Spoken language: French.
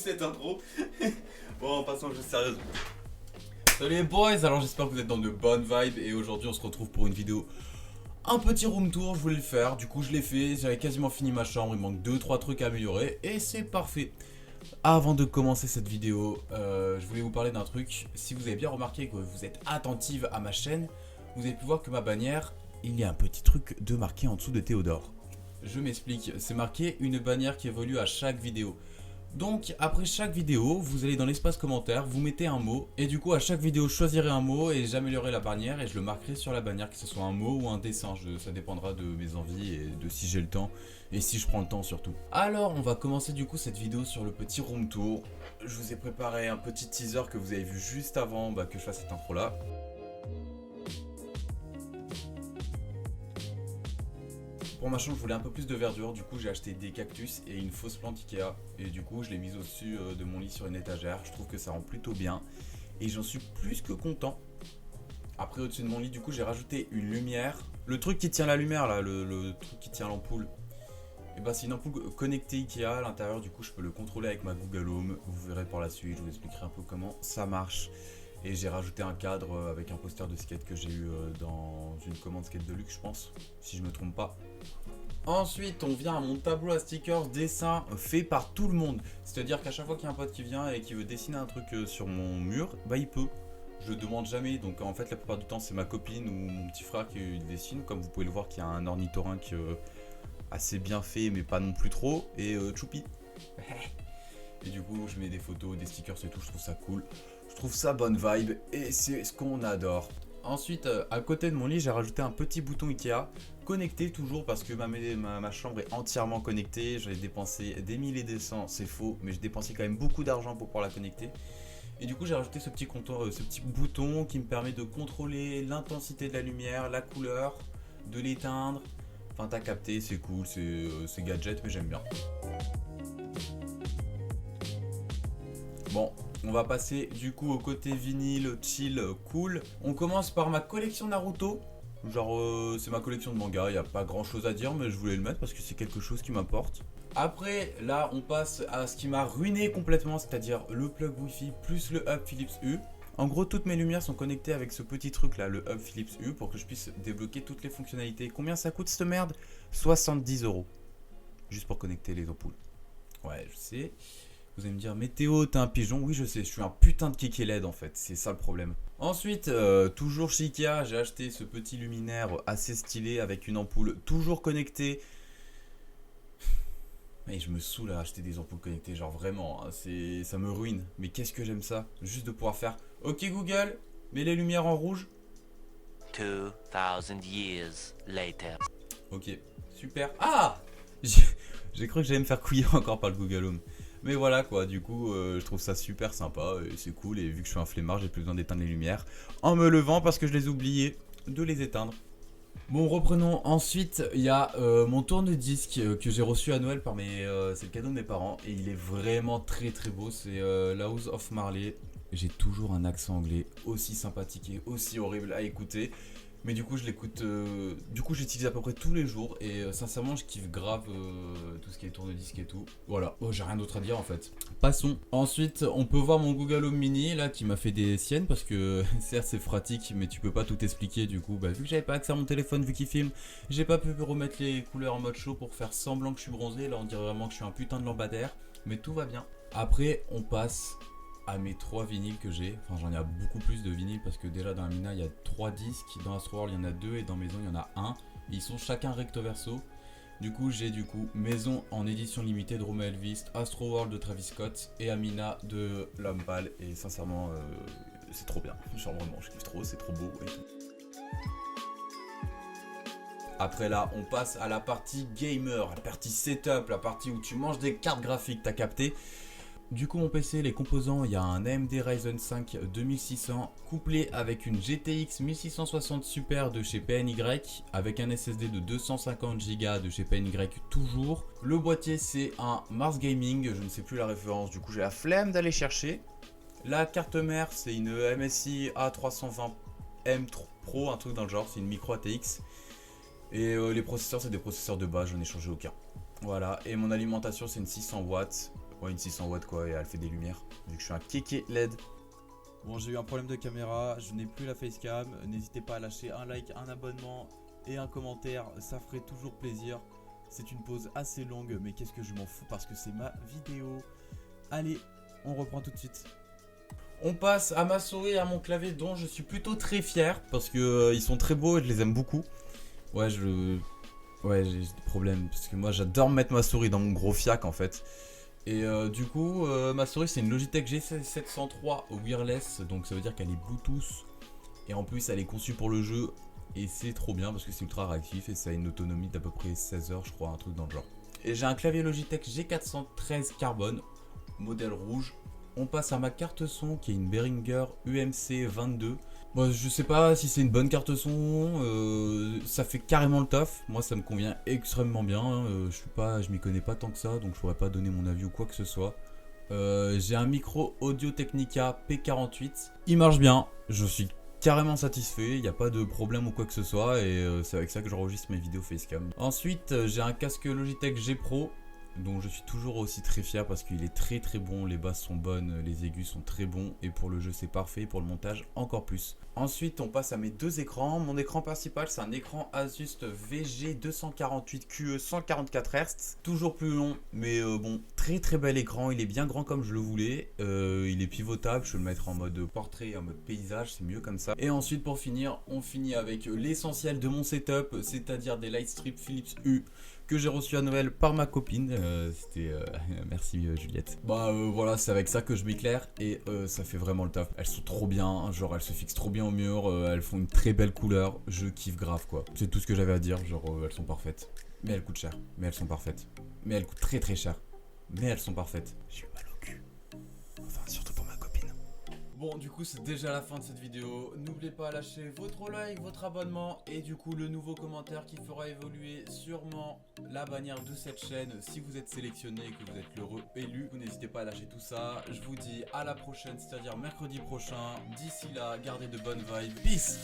cette intro. Bon, passons aux choses sérieuses. Salut les boys, alors j'espère que vous êtes dans de bonnes vibes. Et aujourd'hui on se retrouve pour une vidéo, un petit room tour, je voulais le faire. Du coup je l'ai fait, j'avais quasiment fini ma chambre, il manque 2-3 trucs à améliorer. Et c'est parfait. Avant de commencer cette vidéo, je voulais vous parler d'un truc. Si vous avez bien remarqué que vous êtes attentive à ma chaîne, vous avez pu voir que ma bannière, il y a un petit truc de marqué en dessous de Théodore. Je m'explique, c'est marqué une bannière qui évolue à chaque vidéo. Donc après chaque vidéo, vous allez dans l'espace commentaire, vous mettez un mot, et du coup à chaque vidéo je choisirai un mot et j'améliorerai la bannière et je le marquerai sur la bannière, que ce soit un mot ou un dessin. Ça dépendra de mes envies et de si j'ai le temps, et si je prends le temps surtout. Alors on va commencer du coup cette vidéo sur le petit room tour. Je vous ai préparé un petit teaser que vous avez vu juste avant que je fasse cette intro là. Pour ma chambre, je voulais un peu plus de verdure, du coup j'ai acheté des cactus et une fausse plante Ikea. Et du coup je l'ai mise au-dessus de mon lit sur une étagère. Je trouve que ça rend plutôt bien et j'en suis plus que content. Après au-dessus de mon lit, du coup j'ai rajouté une lumière. Le truc qui tient la lumière là, le truc qui tient l'ampoule. Et bah c'est une ampoule connectée Ikea à l'intérieur, du coup je peux le contrôler avec ma Google Home. Vous verrez par la suite, je vous expliquerai un peu comment ça marche. Et j'ai rajouté un cadre avec un poster de skate que j'ai eu dans une commande skate de luxe je pense, si je me trompe pas. Ensuite on vient à mon tableau à stickers dessin fait par tout le monde. C'est-à-dire qu'à chaque fois qu'il y a un pote qui vient et qui veut dessiner un truc sur mon mur, bah il peut. Je demande jamais, donc en fait la plupart du temps c'est ma copine ou mon petit frère qui le dessine. Comme vous pouvez le voir qu'il y a un ornithorynque assez bien fait mais pas non plus trop. Et Choupi. Et du coup je mets des photos, des stickers et tout, je trouve ça cool. Je trouve ça bonne vibe et c'est ce qu'on adore. Ensuite, à côté de mon lit, j'ai rajouté un petit bouton Ikea, connecté toujours parce que ma chambre est entièrement connectée. J'avais dépensé des milliers de cents, c'est faux, mais j'ai dépensé quand même beaucoup d'argent pour pouvoir la connecter. Et du coup, j'ai rajouté ce petit bouton qui me permet de contrôler l'intensité de la lumière, la couleur, de l'éteindre. Enfin, t'as capté, c'est cool, c'est gadget, mais j'aime bien. Bon, on va passer du coup au côté vinyle, chill, cool. On commence par ma collection Naruto. Genre c'est ma collection de mangas, il n'y a pas grand chose à dire mais je voulais le mettre parce que c'est quelque chose qui m'importe. Après là on passe à ce qui m'a ruiné complètement, c'est-à-dire le plug Wi-Fi plus le hub Philips Hue. En gros toutes mes lumières sont connectées avec ce petit truc là, le hub Philips Hue, pour que je puisse débloquer toutes les fonctionnalités. Combien ça coûte cette merde? 70 €. Juste pour connecter les ampoules. Ouais je sais. Vous allez me dire, mais Théo, t'es un pigeon. Oui, je sais, je suis un putain de kéké LED en fait, c'est ça le problème. Ensuite, toujours chez Ikea, j'ai acheté ce petit luminaire assez stylé avec une ampoule toujours connectée. Mais je me saoule à acheter des ampoules connectées, genre vraiment, hein, ça me ruine. Mais qu'est-ce que j'aime ça, juste de pouvoir faire, ok Google, mets les lumières en rouge. 2000 years later. Ok, super. Ah, j'ai cru que j'allais me faire couiller encore par le Google Home. Mais voilà quoi, du coup je trouve ça super sympa et c'est cool. Et vu que je suis un flemmard, j'ai plus besoin d'éteindre les lumières en me levant parce que je les ai oubliés de les éteindre. Bon, reprenons. Ensuite, il y a mon tourne-disque que j'ai reçu à Noël c'est le cadeau de mes parents. Et il est vraiment très très beau, c'est House of Marley. J'ai toujours un accent anglais aussi sympathique et aussi horrible à écouter. Mais du coup je l'écoute, j'utilise à peu près tous les jours et sincèrement je kiffe grave tout ce qui est tourne-disque et tout. Voilà, oh, j'ai rien d'autre à dire en fait. Passons. Ensuite on peut voir mon Google Home Mini là qui m'a fait des siennes parce que certes c'est pratique mais tu peux pas tout expliquer du coup. Vu que j'avais pas accès à mon téléphone vu qu'il filme, j'ai pas pu remettre les couleurs en mode chaud pour faire semblant que je suis bronzé. Là on dirait vraiment que je suis un putain de lampadaire, mais tout va bien. Après on passe à mes 3 vinyles que j'ai. Enfin j'en ai beaucoup plus de vinyles parce que déjà dans Amina il y a 3 disques, dans Astroworld il y en a 2 et dans Maison il y en a 1. Ils sont chacun recto verso. Du coup j'ai Maison en édition limitée de Roma Elvis, Astroworld de Travis Scott et Amina de L'Homme Pâle. Et sincèrement c'est trop bien. Genre vraiment je kiffe trop, c'est trop beau et tout. Après là on passe à la partie gamer, la partie setup, la partie où tu manges des cartes graphiques, t'as capté. Du coup mon PC, les composants, il y a un AMD Ryzen 5 2600 couplé avec une GTX 1660 Super de chez PNY avec un SSD de 250 Go de chez PNY toujours. Le boîtier c'est un Mars Gaming, je ne sais plus la référence, du coup j'ai la flemme d'aller chercher. La carte mère c'est une MSI A320M Pro, un truc dans le genre, c'est une micro ATX. Et les processeurs c'est des processeurs de base, je n'ai changé aucun. Voilà, et mon alimentation c'est une 600 watts. Ouais, une 600 watts quoi, et elle fait des lumières. Vu que je suis un kéké LED. Bon, j'ai eu un problème de caméra, je n'ai plus la facecam. N'hésitez pas à lâcher un like, un abonnement et un commentaire, ça ferait toujours plaisir. C'est une pause assez longue, mais qu'est-ce que je m'en fous parce que c'est ma vidéo. Allez, on reprend tout de suite. On passe à ma souris et à mon clavier dont je suis plutôt très fier parce que ils sont très beaux et je les aime beaucoup. Ouais, ouais, j'ai des problèmes parce que moi j'adore mettre ma souris dans mon gros fiac en fait. Et du coup, ma souris c'est une Logitech G703 wireless, donc ça veut dire qu'elle est Bluetooth et en plus elle est conçue pour le jeu et c'est trop bien parce que c'est ultra réactif et ça a une autonomie d'à peu près 16 heures je crois, un truc dans le genre. Et j'ai un clavier Logitech G413 carbone, modèle rouge. On passe à ma carte son qui est une Behringer UMC 22. Bon, je sais pas si c'est une bonne carte son, ça fait carrément le taf. Moi ça me convient extrêmement bien, je m'y connais pas tant que ça donc je pourrais pas donner mon avis ou quoi que ce soit. J'ai un micro Audio Technica P48, il marche bien, je suis carrément satisfait, il n'y a pas de problème ou quoi que ce soit et c'est avec ça que j'enregistre mes vidéos facecam. Ensuite j'ai un casque Logitech G Pro dont je suis toujours aussi très fier parce qu'il est très très bon, les basses sont bonnes, les aigus sont très bons et pour le jeu c'est parfait, pour le montage encore plus. Ensuite on passe à mes deux écrans. Mon écran principal c'est un écran Asus VG248QE 144 Hz, toujours plus long mais bon, très très bel écran, il est bien grand comme je le voulais, il est pivotable, je peux le mettre en mode portrait et en mode paysage, c'est mieux comme ça. Et ensuite pour finir, on finit avec l'essentiel de mon setup, c'est-à-dire des Lightstrip Philips U que j'ai reçu à Noël par ma copine, merci Juliette. Bah voilà, c'est avec ça que je m'éclaire et ça fait vraiment le taf. Elles sont trop bien, genre elles se fixent trop bien au mur, elles font une très belle couleur, je kiffe grave quoi. C'est tout ce que j'avais à dire, genre elles sont parfaites. Mais elles coûtent cher, mais elles sont parfaites. Mais elles coûtent très très cher, mais elles sont parfaites. J'ai eu mal au cul, enfin surtout pour ma copine. Bon, du coup, c'est déjà la fin de cette vidéo. N'oubliez pas à lâcher votre like, votre abonnement et du coup, le nouveau commentaire qui fera évoluer sûrement la bannière de cette chaîne. Si vous êtes sélectionné et que vous êtes l'heureux élu, vous n'hésitez pas à lâcher tout ça. Je vous dis à la prochaine, c'est-à-dire mercredi prochain. D'ici là, gardez de bonnes vibes. Peace!